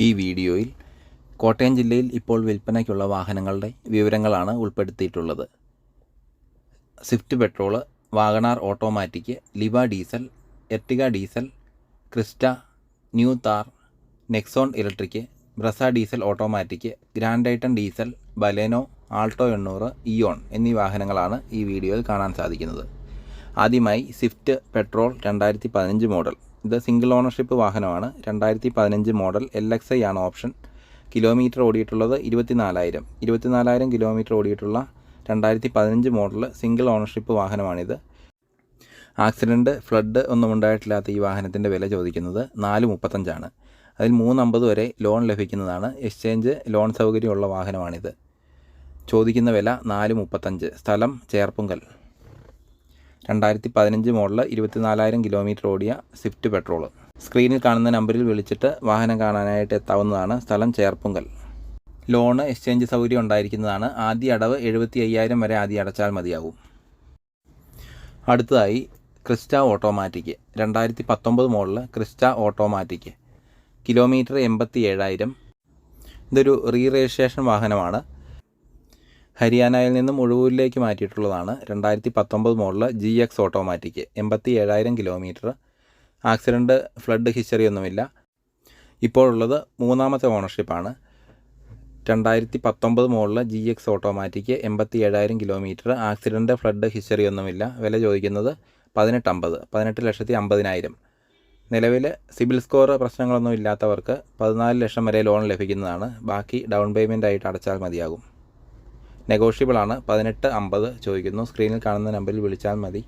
ഈ വീഡിയോയിൽ കോട്ടയം ജില്ലയിൽ ഇപ്പോൾ വിൽപ്പനയ്ക്കുള്ള വാഹനങ്ങളുടെ വിവരങ്ങളാണ് ഉൾപ്പെടുത്തിയിട്ടുള്ളത്. Swift petrol, WagonR automatic, Liva diesel, Ertiga diesel, Crysta, new Thar, Nexon electric, Brezza diesel automatic, Grand i ten diesel, Baleno, Alto 800, Eon എന്നീ വാഹനങ്ങളാണ് ഈ വീഡിയോയിൽ കാണാൻ സാധിക്കുന്നത്. ആദ്യമായി സ്വിഫ്റ്റ് പെട്രോൾ 2015 മോഡൽ. ഇത് സിംഗിൾ ഓണർഷിപ്പ് വാഹനമാണ്. 2015 മോഡൽ LXI ആണ് ഓപ്ഷൻ. കിലോമീറ്റർ ഓടിയിട്ടുള്ളത് 24,000 കിലോമീറ്റർ ഓടിയിട്ടുള്ള 2015 മോഡൽ സിംഗിൾ ഓണർഷിപ്പ് വാഹനമാണിത്. ആക്സിഡൻറ്റ്, ഫ്ലഡ് ഒന്നും ഉണ്ടായിട്ടില്ലാത്ത ഈ വാഹനത്തിൻ്റെ വില ചോദിക്കുന്നത് 435 അതിൽ 350 വരെ ലോൺ ലഭിക്കുന്നതാണ്. എക്സ്ചേഞ്ച് ലോൺ സൗകര്യമുള്ള വാഹനമാണിത്. ചോദിക്കുന്ന വില 435. സ്ഥലം ചേർപ്പുങ്കൽ. 2015 മോഡൽ 24,000 കിലോമീറ്റർ ഓടിയ സ്വിഫ്റ്റ് പെട്രോൾ. സ്ക്രീനിൽ കാണുന്ന നമ്പറിൽ വിളിച്ചിട്ട് വാഹനം കാണാനായിട്ട് എത്താവുന്നതാണ്. സ്ഥലം ചേർപ്പുങ്കൽ. ലോണ് എക്സ്ചേഞ്ച് സൗകര്യം ഉണ്ടായിരിക്കുന്നതാണ്. ആദ്യ അടവ് 75,000 വരെ ആദ്യം അടച്ചാൽ മതിയാകും. അടുത്തതായി Crysta automatic. 2019 model Crysta automatic. Kilometre 87,000. ഇതൊരു രജിസ്ട്രേഷൻ വാഹനമാണ്. ഹരിയാനയിൽ നിന്നും ഉഴവൂരിലേക്ക് മാറ്റിയിട്ടുള്ളതാണ്. 2019 model GX automatic. 87,000 kilometre. Accident, flood history ഒന്നുമില്ല. ഇപ്പോഴുള്ളത് 3ാമത്തെ ഓണർഷിപ്പാണ്. 2019 model GX automatic. 87,000 kilometre. Accident, flood history ഒന്നുമില്ല. വില ചോദിക്കുന്നത് 18,50,000. നിലവിൽ സിബിൽ സ്കോർ പ്രശ്നങ്ങളൊന്നും ഇല്ലാത്തവർക്ക് 14 ലക്ഷം വരെ ലോൺ ലഭിക്കുന്നതാണ്. ബാക്കി ഡൗൺ പേയ്മെൻ്റ് ആയിട്ട് അടച്ചാൽ മതിയാകും. നെഗോഷ്യബിളാണ്. 18,50 ചോദിക്കുന്നു. സ്ക്രീനിൽ കാണുന്ന നമ്പറിൽ വിളിച്ചാൽ മതി.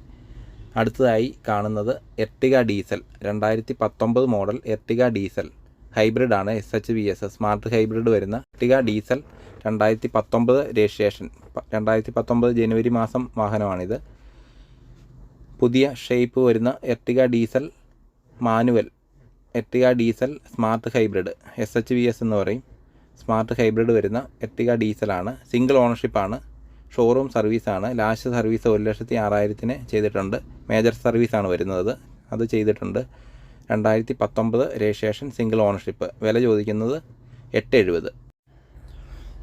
അടുത്തതായി കാണുന്നത് Ertiga diesel. 2019 model Ertiga diesel. Hybrid ആണ്. SHVS സ്മാർട്ട് ഹൈബ്രിഡ് വരുന്ന എർട്ടിഗ ഡീസൽ. 2019 രജിസ്ട്രേഷൻ. 2019 ജനുവരി മാസം വാഹനമാണിത്. പുതിയ ഷേപ്പ് വരുന്ന Ertiga diesel manual. Ertiga diesel smart hybrid. SHVS എന്ന് പറയും. സ്മാർട്ട് ഹൈബ്രിഡ് വരുന്ന എർട്ടിഗ ഡീസലാണ്. സിംഗിൾ ഓണർഷിപ്പാണ്. ഷോറൂം സർവീസാണ്. ലാസ്റ്റ് സർവീസ് 1,06,000 ചെയ്തിട്ടുണ്ട്. മേജർ സർവീസാണ് വരുന്നത്. അത് ചെയ്തിട്ടുണ്ട്. 2019 രജിസ്ട്രേഷൻ. Single ownership. വില ചോദിക്കുന്നത് 870.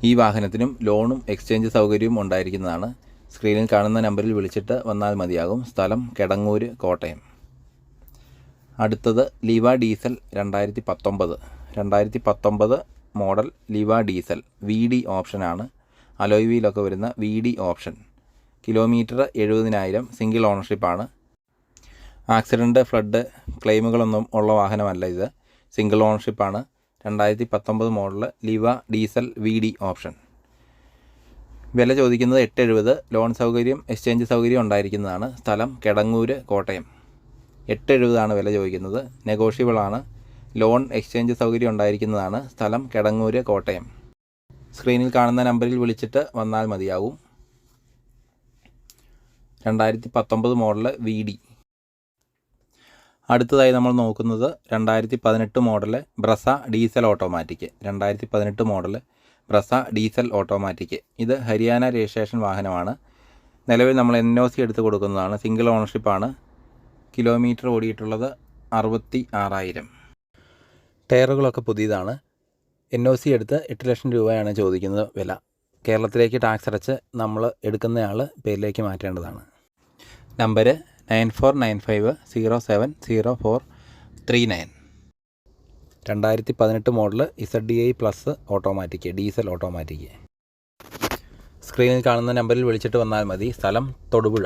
ഈ വാഹനത്തിനും ലോണും എക്സ്ചേഞ്ച് സൗകര്യവും ഉണ്ടായിരിക്കുന്നതാണ്. സ്ക്രീനിൽ കാണുന്ന നമ്പറിൽ വിളിച്ചിട്ട് വന്നാൽ മതിയാകും. സ്ഥലം കിടങ്ങൂർ, കോട്ടയം. അടുത്തത് Liva diesel. 2019 model Liva diesel. VD ഓപ്ഷനാണ്. അലോയ് വീലൊക്കെ വരുന്ന VD ഓപ്ഷൻ. കിലോമീറ്റർ 70,000. സിംഗിൾ ഓണർഷിപ്പാണ്. ആക്സിഡൻറ്റ്, ഫ്ലഡ് ക്ലെയിമുകളൊന്നും ഉള്ള വാഹനമല്ല ഇത്. സിംഗിൾ ഓണർഷിപ്പാണ്. 2019 model Liva diesel VD option. വില ചോദിക്കുന്നത് 870. ലോൺ സൗകര്യം, എക്സ്ചേഞ്ച് സൗകര്യം ഉണ്ടായിരിക്കുന്നതാണ്. സ്ഥലം കിടങ്ങൂർ, കോട്ടയം. 870 വില ചോദിക്കുന്നത്. നെഗോഷ്യബിളാണ്. ലോൺ എക്സ്ചേഞ്ച് സൗകര്യം ഉണ്ടായിരിക്കുന്നതാണ്. സ്ഥലം കിടങ്ങൂർ, കോട്ടയം. സ്ക്രീനിൽ കാണുന്ന നമ്പറിൽ വിളിച്ചിട്ട് വന്നാൽ മതിയാവും. 2019 മോഡൽ VD. അടുത്തതായി നമ്മൾ നോക്കുന്നത് 2018 model Brezza diesel automatic. 2018 model Brezza diesel automatic. ഇത് ഹരിയാന രജിസ്ട്രേഷൻ വാഹനമാണ്. നിലവിൽ നമ്മൾ NOC എടുത്ത് കൊടുക്കുന്നതാണ്. സിംഗിൾ ഓണർഷിപ്പാണ്. കിലോമീറ്റർ ഓടിയിട്ടുള്ളത് 66,000. ടയറുകളൊക്കെ പുതിയതാണ്. NOC എടുത്ത് 8 ലക്ഷം രൂപയാണ് ചോദിക്കുന്നത് വില. കേരളത്തിലേക്ക് ടാക്സ് അടച്ച് നമ്മൾ എടുക്കുന്നയാൾ പേരിലേക്ക് മാറ്റേണ്ടതാണ്. Number 9495070439. 2018 model ZDI plus automatic. Diesel automatic. സ്ക്രീനിൽ കാണുന്ന നമ്പറിൽ വിളിച്ചിട്ട് വന്നാൽ മതി. സ്ഥലം തൊടുപുഴ.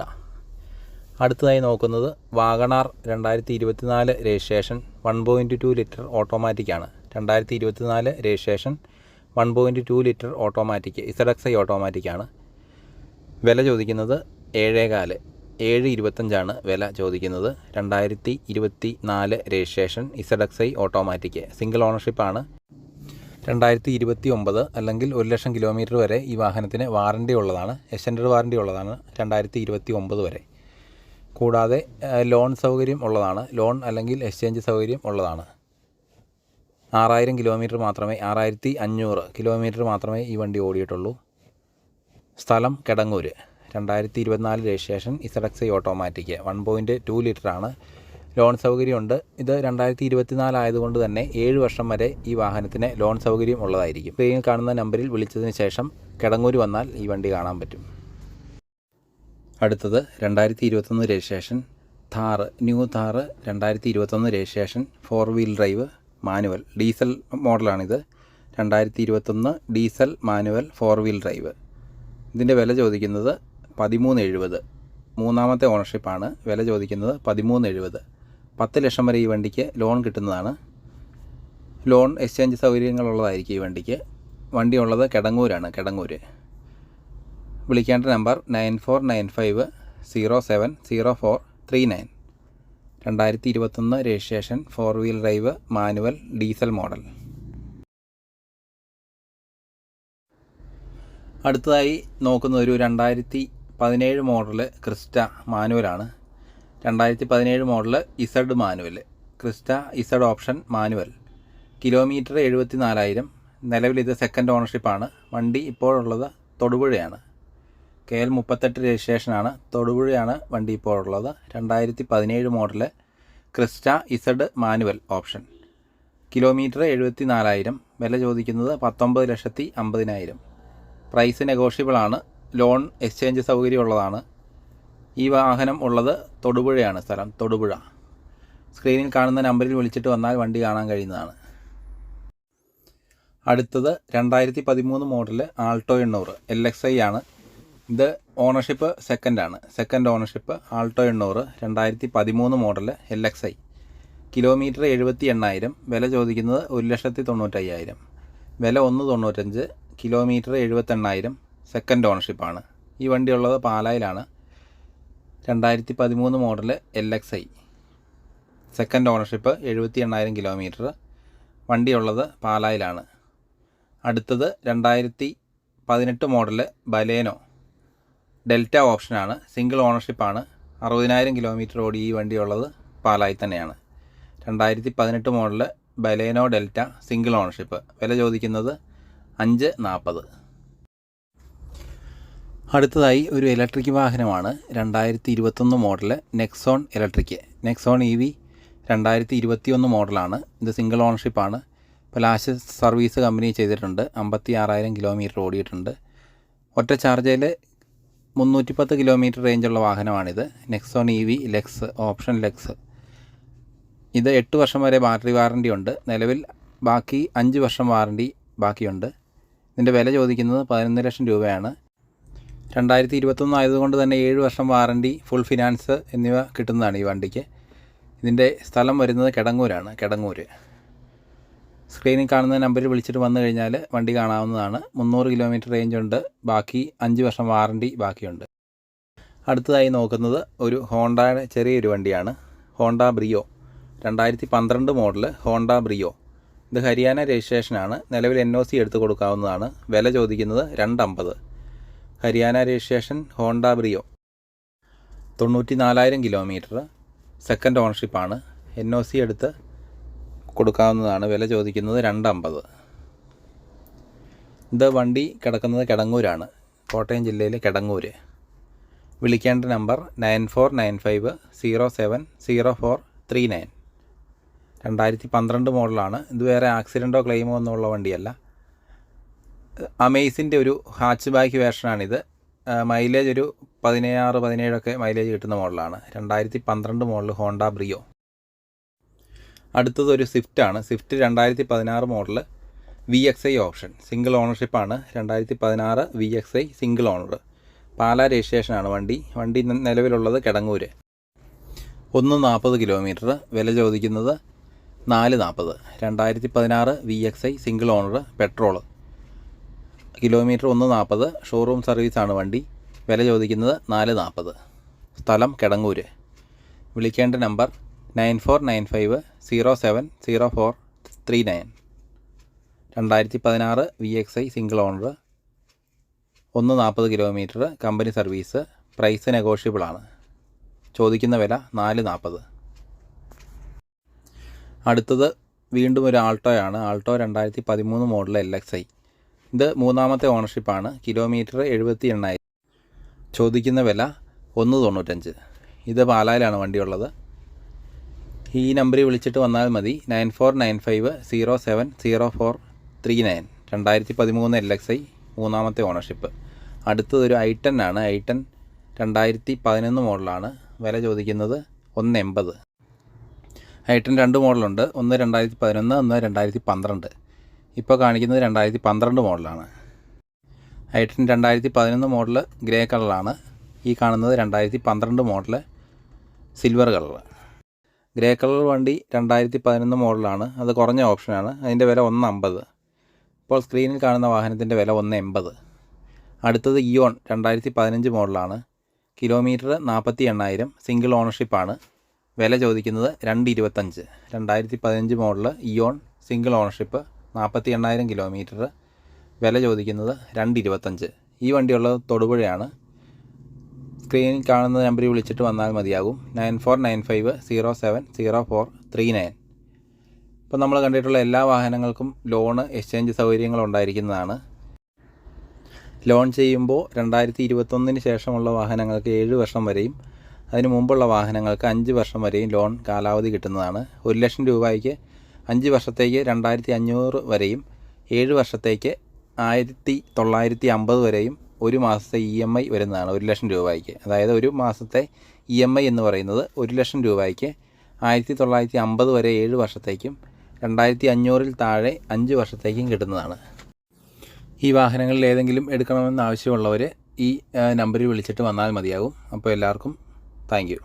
അടുത്തതായി നോക്കുന്നത് വാഗണാർ. 2024 രജിസ്ട്രേഷൻ. 1.2 ലിറ്റർ ഓട്ടോമാറ്റിക്കാണ്. 2024 രജിസ്ട്രേഷൻ. 1.2 litre automatic. ZXI ഓട്ടോമാറ്റിക്കാണ്. വില ചോദിക്കുന്നത് 7,400. 725 വില ചോദിക്കുന്നത്. 2024 രജിസ്ട്രേഷൻ. ZXI automatic. സിംഗിൾ ഓണർഷിപ്പാണ്. 2029 അല്ലെങ്കിൽ 1 ലക്ഷം കിലോമീറ്റർ വരെ ഈ വാഹനത്തിന് വാറണ്ടി ഉള്ളതാണ്. എക്സ്റ്റൻഡഡ് വാറണ്ടി ഉള്ളതാണ്. 2029 വരെ. കൂടാതെ ലോൺ സൗകര്യം ഉള്ളതാണ്. ലോൺ അല്ലെങ്കിൽ എക്സ്ചേഞ്ച് സൗകര്യം ഉള്ളതാണ്. 6,000 കിലോമീറ്റർ മാത്രമേ 6,500 കിലോമീറ്റർ മാത്രമേ ഈ വണ്ടി ഓടിയിട്ടുള്ളൂ. സ്ഥലം കിടങ്ങൂർ. 2024 രജിസ്ട്രേഷൻ. ZXI automatic. 1.2 ലിറ്ററാണ്. ലോൺ സൗകര്യമുണ്ട്. ഇത് 2024 ആയതുകൊണ്ട് തന്നെ 7 വർഷം വരെ ഈ വാഹനത്തിന് ലോൺ സൗകര്യം ഉള്ളതായിരിക്കും. സ്ക്രീനിൽ കാണുന്ന നമ്പറിൽ വിളിച്ചതിന് ശേഷം കിടങ്ങൂർ വന്നാൽ ഈ വണ്ടി കാണാൻ പറ്റും. അടുത്തത് 2021 registration new Thar 2021 registration 4 wheel drive manual diesel മോഡലാണിത്. 2021 ഡീസൽ മാനുവൽ 4 വീൽ ഡ്രൈവ്. ഇതിൻ്റെ വില ചോദിക്കുന്നത് 1370. മൂന്നാമത്തെ ഓണർഷിപ്പാണ്. വില ചോദിക്കുന്നത് 1370. 10 ലക്ഷം വരെ ഈ വണ്ടിക്ക് ലോൺ കിട്ടുന്നതാണ്. ലോൺ എക്സ്ചേഞ്ച് സൗകര്യങ്ങളുള്ളതായിരിക്കും ഈ വണ്ടിക്ക്. വണ്ടി ഉള്ളത് കിടങ്ങൂരാണ്. വിളിക്കേണ്ട number 9495 070439. 2021 registration 4 wheel drive manual diesel model. അടുത്തതായി നോക്കുന്ന ഒരു 2017 മോഡൽ ക്രിസ്റ്റ മാനുവലാണ്. 2017 model Z manual. Crysta Z option manual. Kilometre 74,000. നിലവിൽ ഇത് സെക്കൻഡ് ഓണർഷിപ്പാണ്. വണ്ടി ഇപ്പോഴുള്ളത് തൊടുപുഴയാണ്. KL 38 രജിസ്ട്രേഷനാണ്. തൊടുപുഴയാണ് വണ്ടി ഇപ്പോഴുള്ളത്. 2017 model Crysta Z manual option. Kilometre 74,000. വില ചോദിക്കുന്നത് 19,50,000. പ്രൈസ് നെഗോഷ്യബിൾ ആണ്. ലോൺ എക്സ്ചേഞ്ച് സൗകര്യമുള്ളതാണ്. ഈ വാഹനം ഉള്ളത് തൊടുപുഴയാണ്. സ്ഥലം തൊടുപുഴ. സ്ക്രീനിൽ കാണുന്ന നമ്പറിൽ വിളിച്ചിട്ട് വന്നാൽ വണ്ടി കാണാൻ കഴിയുന്നതാണ്. അടുത്തത് 2013 മോഡൽ ആൾട്ടോ 800 LXI ആണ്. ഇത് ownership second ownership Alto 800 2013 model LXI. Kilometre 78,000. വില ചോദിക്കുന്നത് 1,95,000. വില 1,95. കിലോമീറ്റർ 78,000. സെക്കൻഡ് ഓണർഷിപ്പാണ്. ഈ വണ്ടി ഉള്ളത് പാലായിലാണ്. 2013 model LXI. Second ownership 78,000 kilometre. വണ്ടി ഉള്ളത് പാലായിലാണ്. അടുത്തത് 2018 മോഡൽ ബലേനോ ഡെൽറ്റ ഓപ്ഷനാണ്. സിംഗിൾ ഓണർഷിപ്പാണ്. 60,000 കിലോമീറ്റർ ഓടി ഈ വണ്ടി ഉള്ളത് പാലായി തന്നെയാണ്. 2018 model Baleno delta single ownership. വില ചോദിക്കുന്നത് 5,40. അടുത്തതായി ഒരു ഇലക്ട്രിക് വാഹനമാണ്. 2021 model Nexon electric. Nexon EV 2021 മോഡലാണ്. ഇത് സിംഗിൾ ഓണർഷിപ്പാണ്. ലാസ്റ്റ് സർവീസ് കമ്പനി ചെയ്തിട്ടുണ്ട്. 56,000 കിലോമീറ്റർ ഓടിയിട്ടുണ്ട്. ഒറ്റ ചാർജയിൽ 310 കിലോമീറ്റർ റേഞ്ചുള്ള വാഹനമാണിത്. Nexon EV Lux option Lux. ഇത് 8 വർഷം വരെ ബാറ്ററി വാറണ്ടി ഉണ്ട്. നിലവിൽ ബാക്കി 5 വർഷം വാറണ്ടി ബാക്കിയുണ്ട്. ഇതിൻ്റെ വില ചോദിക്കുന്നത് 11 ലക്ഷം രൂപയാണ്. 2021 ആയതുകൊണ്ട് തന്നെ 7 വർഷം വാറണ്ടി, ഫുൾ ഫിനാൻസ് എന്നിവ കിട്ടുന്നതാണ് ഈ വണ്ടിക്ക്. ഇതിൻ്റെ സ്ഥലം വരുന്നത് കിടങ്ങൂർ. സ്ക്രീനിൽ കാണുന്ന നമ്പറിൽ വിളിച്ചിട്ട് വന്നു കഴിഞ്ഞാൽ വണ്ടി കാണാവുന്നതാണ്. 300 കിലോമീറ്റർ റേഞ്ച് ഉണ്ട്. ബാക്കി 5 വർഷം വാറണ്ടി ബാക്കിയുണ്ട്. അടുത്തതായി നോക്കുന്നത് ഒരു ഹോണ്ടയുടെ ചെറിയൊരു വണ്ടിയാണ്. Honda Brio 2012 model Honda Brio. ഇത് ഹരിയാന രജിസ്ട്രേഷനാണ്. നിലവിൽ NOC എടുത്ത് കൊടുക്കാവുന്നതാണ്. വില ചോദിക്കുന്നത് 250. Haryana registration Honda Brio. 94,000 kilometre. Second ഓണർഷിപ്പാണ്. NOC എടുത്ത് കൊടുക്കാവുന്നതാണ്. വില ചോദിക്കുന്നത് 250. ഇത് വണ്ടി കിടക്കുന്നത് കിടങ്ങൂരാണ്. കോട്ടയം ജില്ലയിലെ കിടങ്ങൂർ. വിളിക്കേണ്ട നമ്പർ 9495 070439. 2012 മോഡലാണ്. ഇത് വേറെ ആക്സിഡൻറ്റോ ക്ലെയിമോ ഒന്നുമുള്ള വണ്ടിയല്ല. അമേസിൻ്റെ ഒരു ഹാച്ച് ബാക്ക് വേർഷനാണിത്. മൈലേജ് ഒരു 16-17 മൈലേജ് കിട്ടുന്ന മോഡലാണ്. 2012 മോഡൽ ഹോണ്ട ബ്രിയോ. അടുത്തത് ഒരു സ്വിഫ്റ്റാണ്. Swift 2016 model VXI option. Single ഓണർഷിപ്പാണ്. 2016 VXI സിംഗിൾ ഓണർ. പാലാ രജിസ്ട്രേഷനാണ് വണ്ടി നിലവിലുള്ളത് കിടങ്ങൂർ. 140 കിലോമീറ്റർ. വില ചോദിക്കുന്നത് 440. 2016 VXI single owner petrol. Kilometre 140. Showroom സർവീസാണ് വണ്ടി. വില ചോദിക്കുന്നത് 440. സ്ഥലം കിടങ്ങൂർ. വിളിക്കേണ്ട number 9495 070439. 2016 VXI single owner. 140 kilometre. Company service. Price നെഗോഷ്യബിളാണ്. ചോദിക്കുന്ന വില 440. അടുത്തത് വീണ്ടും ഒരു ആൾട്ടോയാണ്. Alto 2013 model LXI. ഇത് മൂന്നാമത്തെ ഓണർഷിപ്പാണ്. കിലോമീറ്റർ 78,000. ചോദിക്കുന്ന വില 195. ഇത് പാലായിലാണ് വണ്ടിയുള്ളത്. ഈ നമ്പറിൽ വിളിച്ചിട്ട് വന്നാൽ മതി. 9495070439. 2013 LXI, 3ാമത്തെ ഓണർഷിപ്പ്. അടുത്തതൊരു i10 ആണ്. i10 2011 മോഡലാണ്. വില ചോദിക്കുന്നത് 180. i10 2 മോഡലുണ്ട്. ഒന്ന് 2011, ഒന്ന് 2012. ഇപ്പോൾ കാണിക്കുന്നത് 2012 മോഡലാണ്. i10 2011 മോഡൽ ഗ്രേ കളറാണ്. ഈ കാണുന്നത് 2012 model silver colour. Grey colour വണ്ടി 2011 മോഡലാണ്. അത് കുറഞ്ഞ ഓപ്ഷനാണ്. അതിൻ്റെ വില 150. ഇപ്പോൾ സ്ക്രീനിൽ കാണുന്ന വാഹനത്തിൻ്റെ വില 180. അടുത്തത് ഇയോൺ 2015 മോഡലാണ്. കിലോമീറ്റർ 48,000. സിംഗിൾ ഓണർഷിപ്പാണ്. വില ചോദിക്കുന്നത് 225. 2015 model Eon single ownership, 48,000 kilometre. വില ചോദിക്കുന്നത് 225. ഈ വണ്ടിയുള്ളത് തൊടുപുഴയാണ്. സ്ക്രീനിൽ കാണുന്ന നമ്പറിൽ വിളിച്ചിട്ട് വന്നാൽ മതിയാകും. 9495070439. ഇപ്പോൾ നമ്മൾ കണ്ടിട്ടുള്ള എല്ലാ വാഹനങ്ങൾക്കും ലോണ്, എക്സ്ചേഞ്ച് സൗകര്യങ്ങളുണ്ടായിരിക്കുന്നതാണ്. ലോൺ ചെയ്യുമ്പോൾ 2021 ശേഷമുള്ള വാഹനങ്ങൾക്ക് 7 വർഷം വരെയും അതിന് മുമ്പുള്ള വാഹനങ്ങൾക്ക് 5 വർഷം വരെയും ലോൺ കാലാവധി കിട്ടുന്നതാണ്. 1 ലക്ഷം രൂപയ്ക്ക് 5 വർഷത്തേക്ക് 2,500 വരെയും 7 വർഷത്തേക്ക് 1,950 വരെയും ഒരു മാസത്തെ EMI വരുന്നതാണ് 1 ലക്ഷം രൂപയ്ക്ക്. അതായത് ഒരു മാസത്തെ EMI എന്ന് പറയുന്നത് 1 ലക്ഷം രൂപയ്ക്ക് 1,950 വരെ 7 വർഷത്തേക്കും 2,500 താഴെ 5 വർഷത്തേക്കും കിട്ടുന്നതാണ്. ഈ വാഹനങ്ങളിൽ ഏതെങ്കിലും എടുക്കണമെന്ന് ആവശ്യമുള്ളവർ ഈ നമ്പറിൽ വിളിച്ചിട്ട് വന്നാൽ മതിയാകും. അപ്പോൾ എല്ലാവർക്കും താങ്ക് യു.